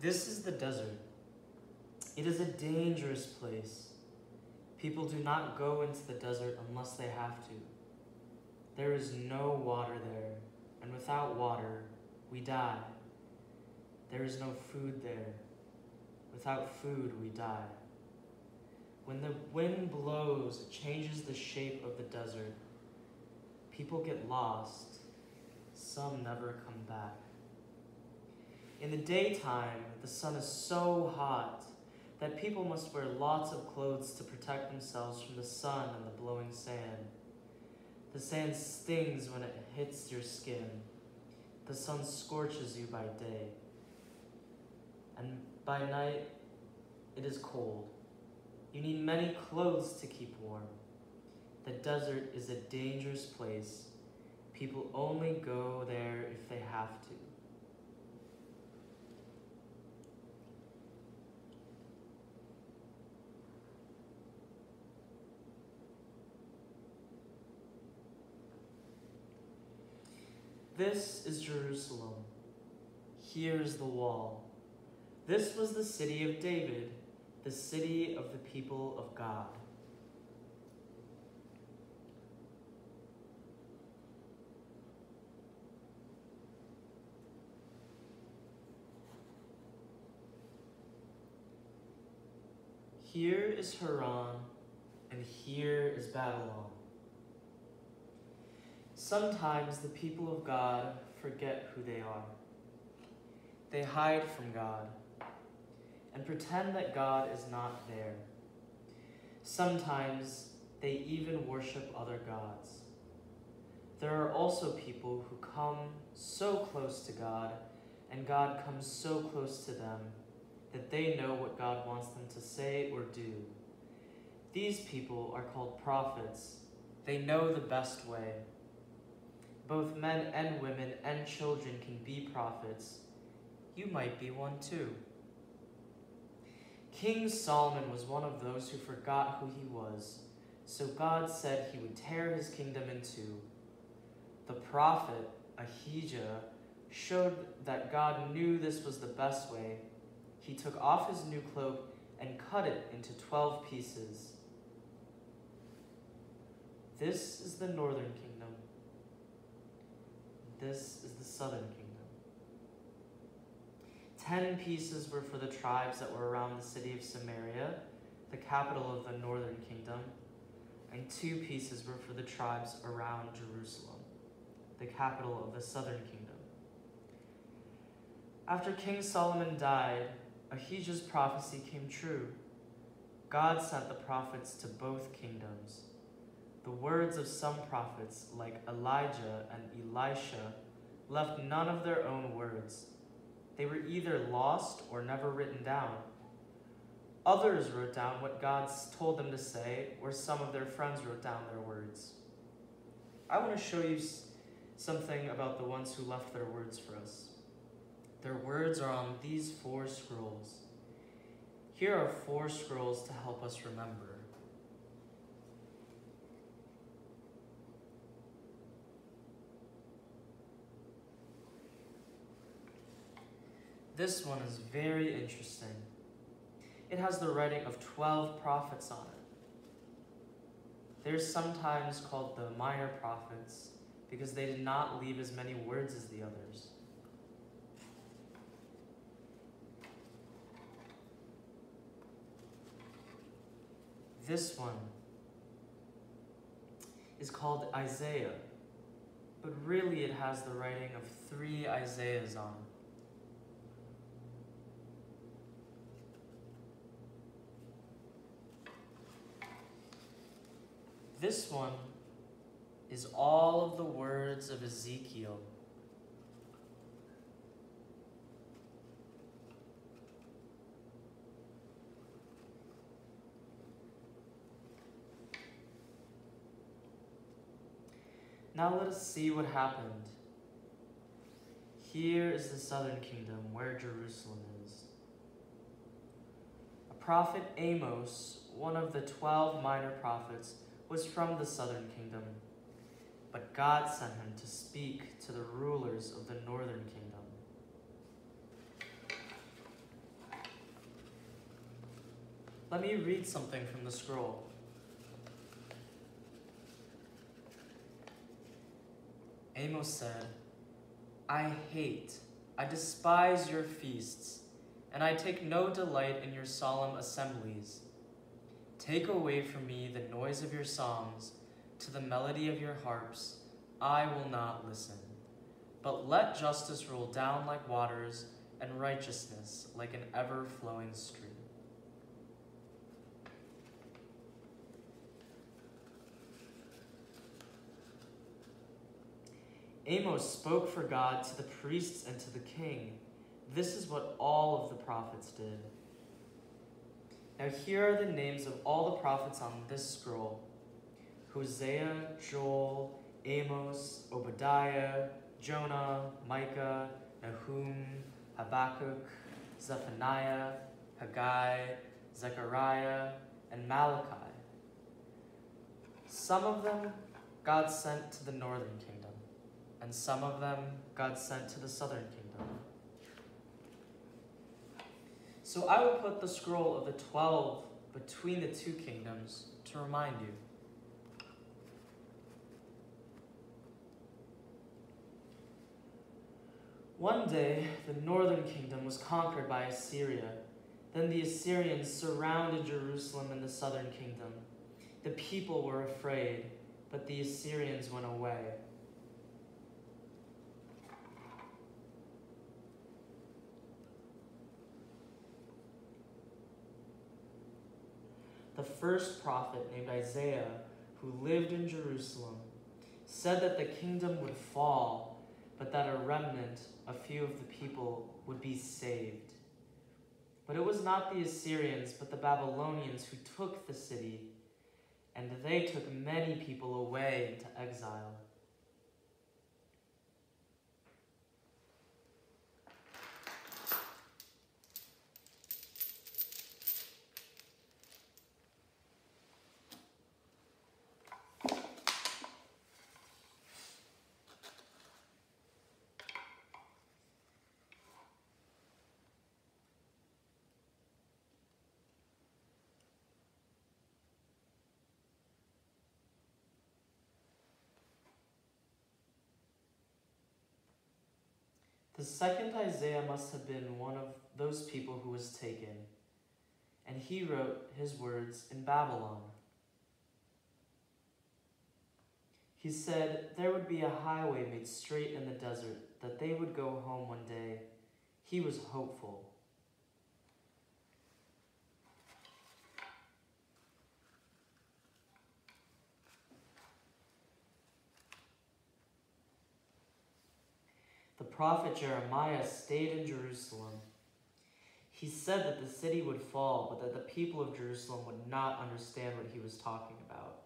This is the desert. It is a dangerous place. People do not go into the desert unless they have to. There is no water there, and without water, we die. There is no food there. Without food, we die. When the wind blows, it changes the shape of the desert. People get lost. Some never come back. In the daytime, the sun is so hot that people must wear lots of clothes to protect themselves from the sun and the blowing sand. The sand stings when it hits your skin. The sun scorches you by day. And by night, it is cold. You need many clothes to keep warm. The desert is a dangerous place. People only go there if they have to. This is Jerusalem. Here is the wall. This was the city of David, the city of the people of God. Here is Haran, and here is Babylon. Sometimes the people of God forget who they are. They hide from God and pretend that God is not there. Sometimes they even worship other gods. There are also people who come so close to God, and God comes so close to them that they know what God wants them to say or do. These people are called prophets. They know the best way. Both men and women and children can be prophets. You might be one too. King Solomon was one of those who forgot who he was, so God said he would tear his kingdom in two. The prophet Ahijah showed that God knew this was the best way. He took off his new cloak and cut it into 12 pieces. This is the northern kingdom. This is the southern kingdom. 10 pieces were for the tribes that were around the city of Samaria, the capital of the northern kingdom, and 2 pieces were for the tribes around Jerusalem, the capital of the southern kingdom. After King Solomon died, Ahijah's prophecy came true. God sent the prophets to both kingdoms. The words of some prophets, like Elijah and Elisha, left none of their own words. They were either lost or never written down. Others wrote down what God told them to say, or some of their friends wrote down their words. I want to show you something about the ones who left their words for us. Their words are on these 4 scrolls. Here are 4 scrolls to help us remember. This one is very interesting. It has the writing of 12 prophets on it. They're sometimes called the minor prophets because they did not leave as many words as the others. This one is called Isaiah, but really it has the writing of 3 Isaiahs on it. This one is all of the words of Ezekiel. Now let us see what happened. Here is the southern kingdom, where Jerusalem is. A prophet Amos, one of the 12 minor prophets, was from the southern kingdom, but God sent him to speak to the rulers of the northern kingdom. Let me read something from the scroll. Amos said, I despise your feasts, and I take no delight in your solemn assemblies. Take away from me the noise of your songs, to the melody of your harps I will not listen. But let justice roll down like waters, and righteousness like an ever-flowing stream. Amos spoke for God to the priests and to the king. This is what all of the prophets did. Now here are the names of all the prophets on this scroll: Hosea, Joel, Amos, Obadiah, Jonah, Micah, Nahum, Habakkuk, Zephaniah, Haggai, Zechariah, and Malachi. Some of them God sent to the northern kingdom, and some of them God sent to the southern kingdom. So I will put the scroll of the 12 between the two kingdoms to remind you. One day, the northern kingdom was conquered by Assyria. Then the Assyrians surrounded Jerusalem and the southern kingdom. The people were afraid, but the Assyrians went away. The first prophet, named Isaiah, who lived in Jerusalem, said that the kingdom would fall, but that a remnant, a few of the people, would be saved. But it was not the Assyrians, but the Babylonians who took the city, and they took many people away into exile. The second Isaiah must have been one of those people who was taken, and he wrote his words in Babylon. He said there would be a highway made straight in the desert, that they would go home one day. He was hopeful. The prophet Jeremiah stayed in Jerusalem. He said that the city would fall, but that the people of Jerusalem would not understand what he was talking about.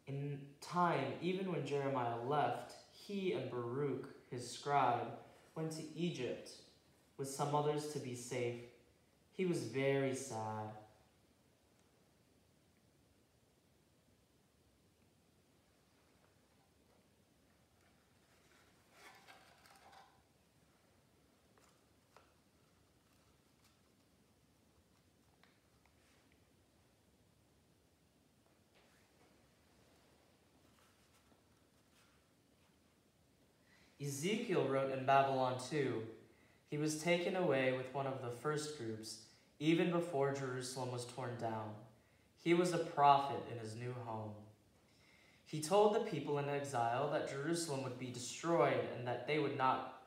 In time, even when Jeremiah left, he and Baruch, his scribe, went to Egypt with some others to be safe. He was very sad. Ezekiel wrote in Babylon too. He was taken away with one of the first groups, even before Jerusalem was torn down. He was a prophet in his new home. He told the people in exile that Jerusalem would be destroyed and that they would not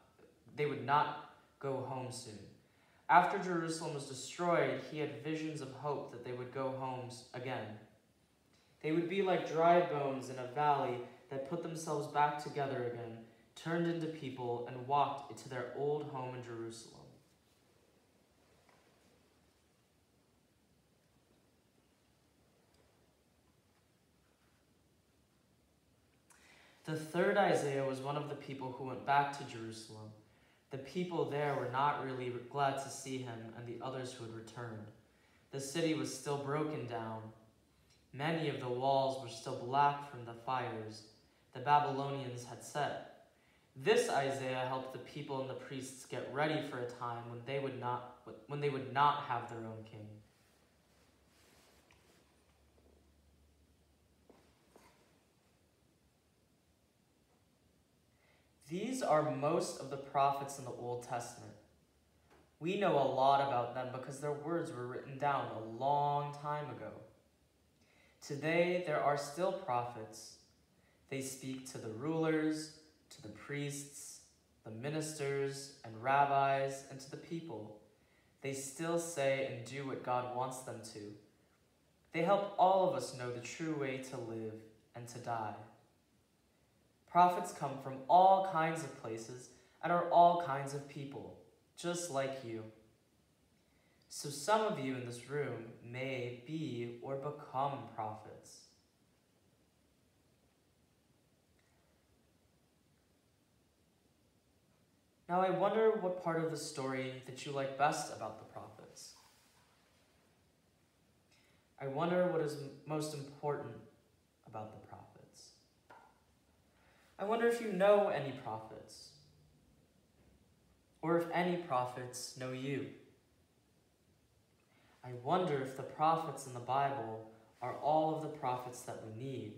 go home soon. After Jerusalem was destroyed, he had visions of hope that they would go home again. They would be like dry bones in a valley that put themselves back together again, turned into people, and walked into their old home in Jerusalem. The third Isaiah was one of the people who went back to Jerusalem. The people there were not really glad to see him and the others who had returned. The city was still broken down. Many of the walls were still black from the fires the Babylonians had set. This Isaiah helped the people and the priests get ready for a time when they would not have their own king. These are most of the prophets in the Old Testament. We know a lot about them because their words were written down a long time ago. Today, there are still prophets. They speak to the rulers, to the priests, the ministers and rabbis, and to the people. They still say and do what God wants them to. They help all of us know the true way to live and to die. Prophets come from all kinds of places and are all kinds of people, just like you. So some of you in this room may be or become prophets. Now I wonder what part of the story that you like best about the prophets. I wonder what is most important about the prophets. I wonder if you know any prophets, or if any prophets know you. I wonder if the prophets in the Bible are all of the prophets that we need,